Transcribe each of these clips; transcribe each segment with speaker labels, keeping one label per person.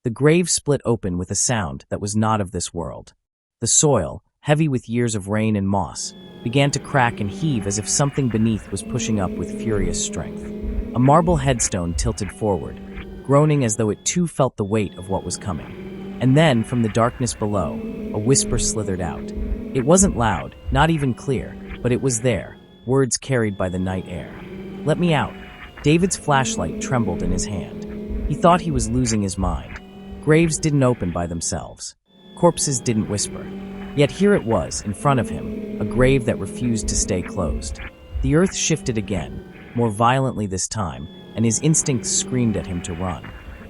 Speaker 1: The grave split open with a sound that was not of this world. The soil, heavy with years of rain and moss, began to crack and heave as if something beneath was pushing up with furious strength. A marble headstone tilted forward, groaning as though it too felt the weight of what was coming. And then, from the darkness below, a whisper slithered out. It wasn't loud, not even clear, but it was there, words carried by the night air. "Let me out." David's flashlight trembled in his hand. He thought he was losing his mind. Graves didn't open by themselves. Corpses didn't whisper. Yet here it was, in front of him, a grave that refused to stay closed. The earth shifted again, more violently this time, and his instincts screamed at him to run.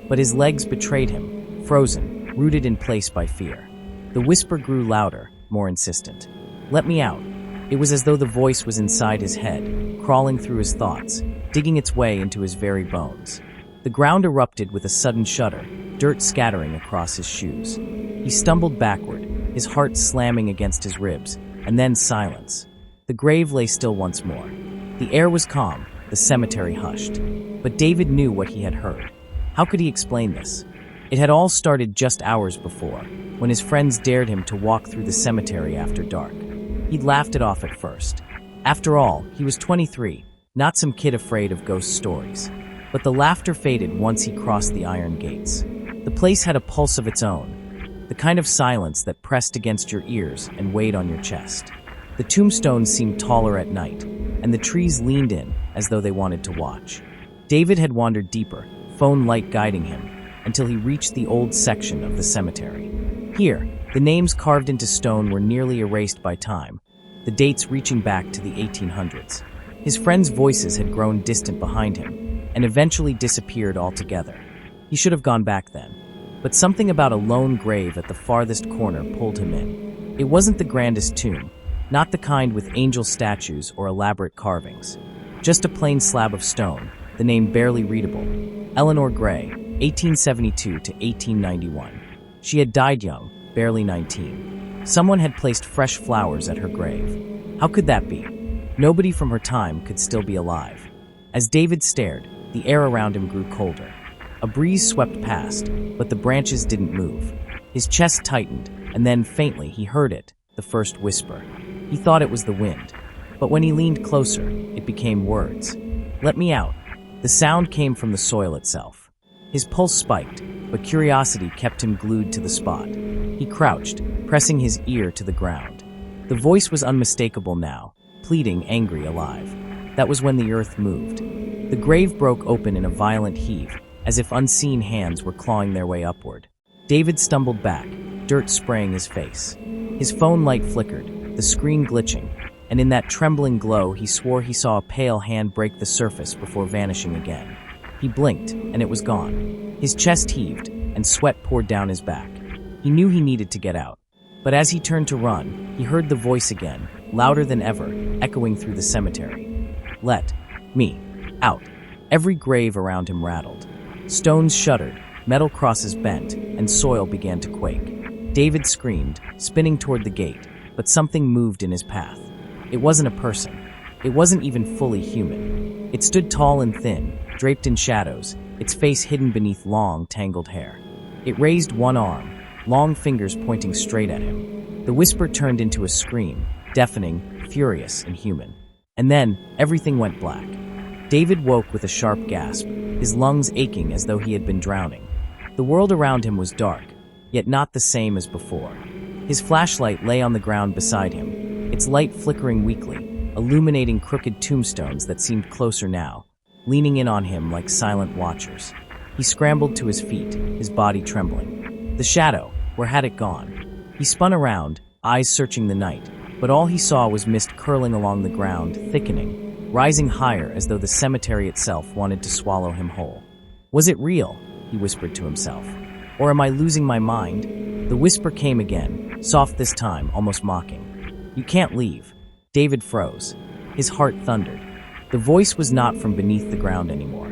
Speaker 1: But his legs betrayed him, frozen, rooted in place by fear. The whisper grew louder, more insistent. "Let me out." It was as though the voice was inside his head, crawling through his thoughts, digging its way into his very bones. The ground erupted with a sudden shudder, dirt scattering across his shoes. He stumbled backward, his heart slamming against his ribs, and then silence. The grave lay still once more. The air was calm, the cemetery hushed. But David knew what he had heard. How could he explain this? It had all started just hours before, when his friends dared him to walk through the cemetery after dark. He'd laughed it off at first. After all, he was 23, not some kid afraid of ghost stories. But the laughter faded once he crossed the iron gates. The place had a pulse of its own, the kind of silence that pressed against your ears and weighed on your chest. The tombstones seemed taller at night, and the trees leaned in as though they wanted to watch. David had wandered deeper, phone light guiding him, until he reached the old section of the cemetery. Here, the names carved into stone were nearly erased by time, the dates reaching back to the 1800s. His friends' voices had grown distant behind him, and eventually disappeared altogether. He should have gone back then. But something about a lone grave at the farthest corner pulled him in. It wasn't the grandest tomb, not the kind with angel statues or elaborate carvings. Just a plain slab of stone, the name barely readable. Eleanor Gray, 1872 to 1891. She had died young, barely 19. Someone had placed fresh flowers at her grave. How could that be? Nobody from her time could still be alive. As David stared, the air around him grew colder. A breeze swept past, but the branches didn't move. His chest tightened, and then faintly he heard it, the first whisper. He thought it was the wind, but when he leaned closer, it became words. "Let me out." The sound came from the soil itself. His pulse spiked, but curiosity kept him glued to the spot. He crouched, pressing his ear to the ground. The voice was unmistakable now, pleading, angry, alive. That was when the earth moved. The grave broke open in a violent heave, as if unseen hands were clawing their way upward. David stumbled back, dirt spraying his face. His phone light flickered, the screen glitching, and in that trembling glow he swore he saw a pale hand break the surface before vanishing again. He blinked, and it was gone. His chest heaved, and sweat poured down his back. He knew he needed to get out. But as he turned to run, he heard the voice again, louder than ever, echoing through the cemetery. "Let me out." Every grave around him rattled. Stones shuddered, metal crosses bent, and soil began to quake. David screamed, spinning toward the gate, but something moved in his path. It wasn't a person. It wasn't even fully human. It stood tall and thin, draped in shadows, its face hidden beneath long, tangled hair. It raised one arm, long fingers pointing straight at him. The whisper turned into a scream, deafening, furious, and human. And then, everything went black. David woke with a sharp gasp, his lungs aching as though he had been drowning. The world around him was dark, yet not the same as before. His flashlight lay on the ground beside him, its light flickering weakly, illuminating crooked tombstones that seemed closer now, leaning in on him like silent watchers. He scrambled to his feet, his body trembling. The shadow, where had it gone? He spun around, eyes searching the night, but all he saw was mist curling along the ground, thickening, rising higher as though the cemetery itself wanted to swallow him whole. "Was it real?" he whispered to himself. "Or am I losing my mind?" The whisper came again, soft this time, almost mocking. "You can't leave." David froze. His heart thundered. The voice was not from beneath the ground anymore.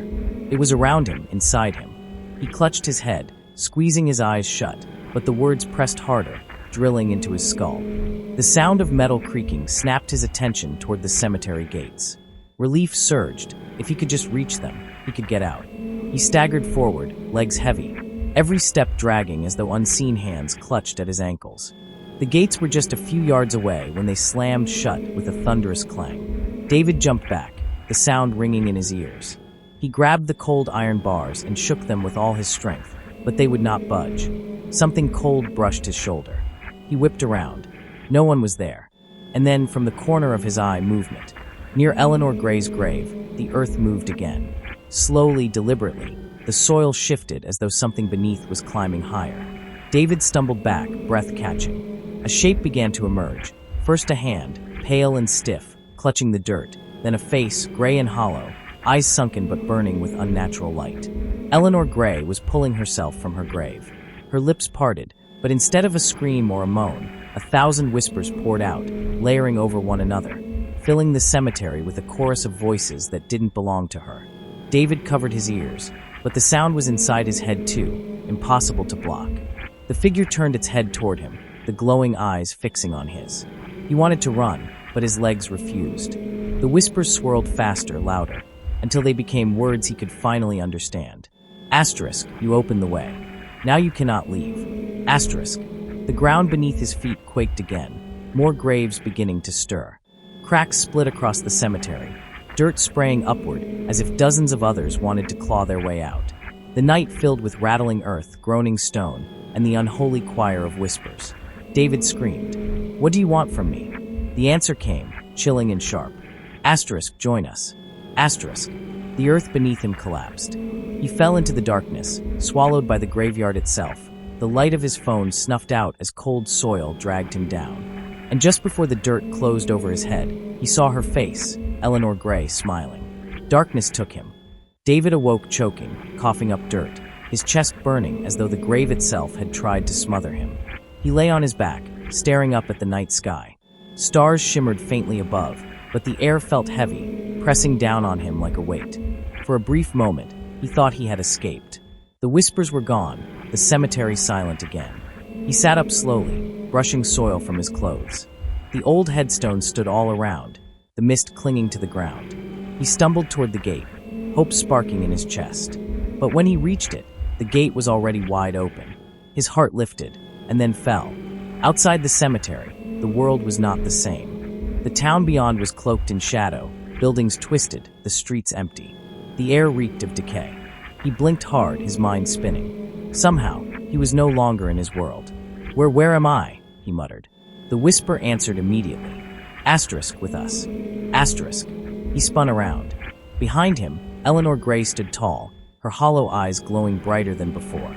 Speaker 1: It was around him, inside him. He clutched his head, squeezing his eyes shut, but the words pressed harder, drilling into his skull. The sound of metal creaking snapped his attention toward the cemetery gates. Relief surged. If he could just reach them, he could get out. He staggered forward, legs heavy. every step dragging as though unseen hands clutched at his ankles. The gates were just a few yards away when they slammed shut with a thunderous clang. David jumped back, the sound ringing in his ears. He grabbed the cold iron bars and shook them with all his strength, but they would not budge. Something cold brushed his shoulder. He whipped around. No one was there. And then, from the corner of his eye, movement. Near Eleanor Gray's grave, the earth moved again. Slowly, deliberately, the soil shifted as though something beneath was climbing higher. David stumbled back, breath catching. A shape began to emerge. First a hand, pale and stiff, clutching the dirt, then a face, gray and hollow, eyes sunken but burning with unnatural light. Eleanor Gray was pulling herself from her grave. Her lips parted, but instead of a scream or a moan, 1,000 whispers poured out, layering over one another, filling the cemetery with a chorus of voices that didn't belong to her. David covered his ears, but the sound was inside his head too, impossible to block. The figure turned its head toward him, the glowing eyes fixing on his. He wanted to run, but his legs refused. The whispers swirled faster, louder, until they became words he could finally understand. Asterisk, you open the way. Now you cannot leave. Asterisk. The ground beneath his feet quaked again, more graves beginning to stir. Cracks split across the cemetery, dirt spraying upward as if dozens of others wanted to claw their way out. The night filled with rattling earth, groaning stone, and the unholy choir of whispers. David screamed, "What do you want from me?" The answer came, chilling and sharp. Asterisk, join us. Asterisk. The earth beneath him collapsed. He fell into the darkness, swallowed by the graveyard itself. The light of his phone snuffed out as cold soil dragged him down. And just before the dirt closed over his head, he saw her face, Eleanor Gray, smiling. Darkness took him. David awoke choking, coughing up dirt, his chest burning as though the grave itself had tried to smother him. He lay on his back, staring up at the night sky. Stars shimmered faintly above, but the air felt heavy, pressing down on him like a weight. For a brief moment, he thought he had escaped. The whispers were gone, the cemetery silent again. He sat up slowly, brushing soil from his clothes. The old headstone stood all around, the mist clinging to the ground. He stumbled toward the gate, hope sparking in his chest. But when he reached it, the gate was already wide open. His heart lifted, and then fell. Outside the cemetery, the world was not the same. The town beyond was cloaked in shadow, buildings twisted, the streets empty. The air reeked of decay. He blinked hard, his mind spinning. Somehow, he was no longer in his world. Where am I?" he muttered. The whisper answered immediately. "Asterisk with us." Asterisk. He spun around. Behind him, Eleanor Gray stood tall, her hollow eyes glowing brighter than before.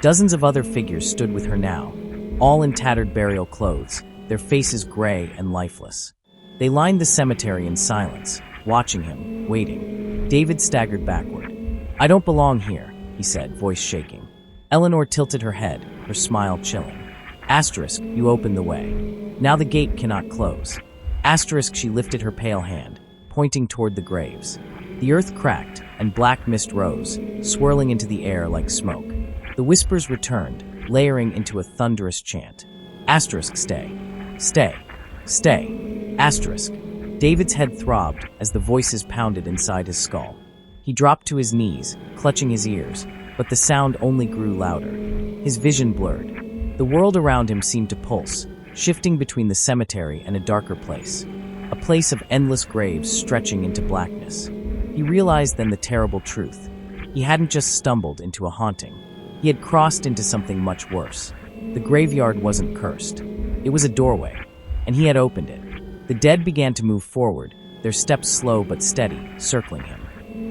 Speaker 1: Dozens of other figures stood with her now, all in tattered burial clothes, their faces gray and lifeless. They lined the cemetery in silence, watching him, waiting. David staggered backward. "I don't belong here," he said, voice shaking. Eleanor tilted her head, her smile chilling. Asterisk, you open the way. Now the gate cannot close. Asterisk, she lifted her pale hand, pointing toward the graves. The earth cracked, and black mist rose, swirling into the air like smoke. The whispers returned, layering into a thunderous chant. Asterisk, stay. Stay. Stay. Asterisk. David's head throbbed as the voices pounded inside his skull. He dropped to his knees, clutching his ears, but the sound only grew louder. His vision blurred. The world around him seemed to pulse, shifting between the cemetery and a darker place. A place of endless graves stretching into blackness. He realized then the terrible truth. He hadn't just stumbled into a haunting. He had crossed into something much worse. The graveyard wasn't cursed. It was a doorway, and he had opened it. The dead began to move forward, their steps slow but steady, circling him.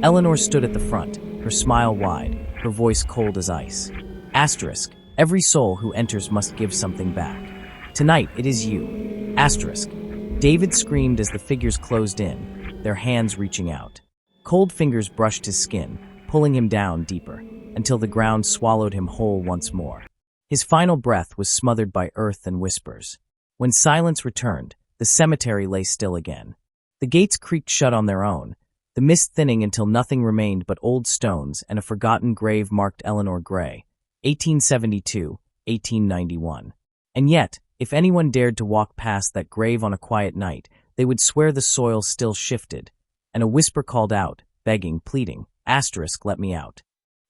Speaker 1: Eleanor stood at the front, her smile wide, her voice cold as ice. Asterisk, every soul who enters must give something back. Tonight it is you. Asterisk. David screamed as the figures closed in, their hands reaching out. Cold fingers brushed his skin, pulling him down deeper, until the ground swallowed him whole once more. His final breath was smothered by earth and whispers. When silence returned, the cemetery lay still again. The gates creaked shut on their own, the mist thinning until nothing remained but old stones and a forgotten grave marked Eleanor Gray, 1872, 1891. And yet, if anyone dared to walk past that grave on a quiet night, they would swear the soil still shifted, and a whisper called out, begging, pleading, Asterisk, let me out.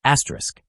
Speaker 1: Asterisk.